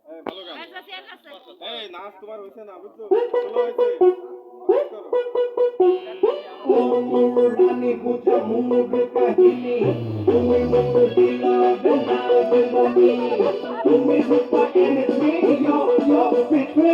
ভালো গান। এই নাচ তোমার হইছে না বুঝছো? ভালো হইছে। পাস করো। রানী বুঝা মুখ কাহিনী তুমি মুখ দিলা বেনাবে তুমি সুপার এনএসপি yo পিটে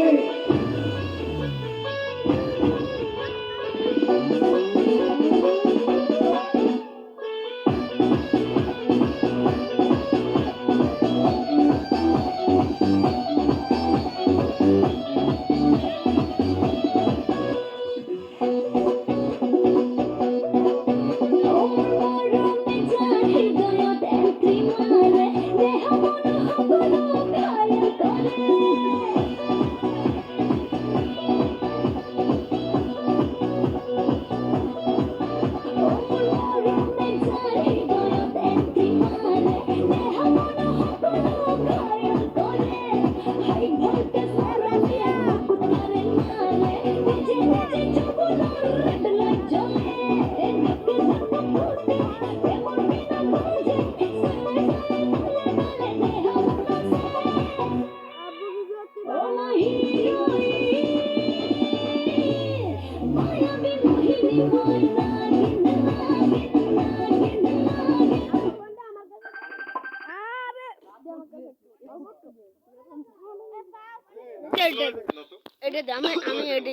এটা আমি এটা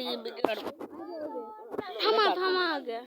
থামা থামা আগে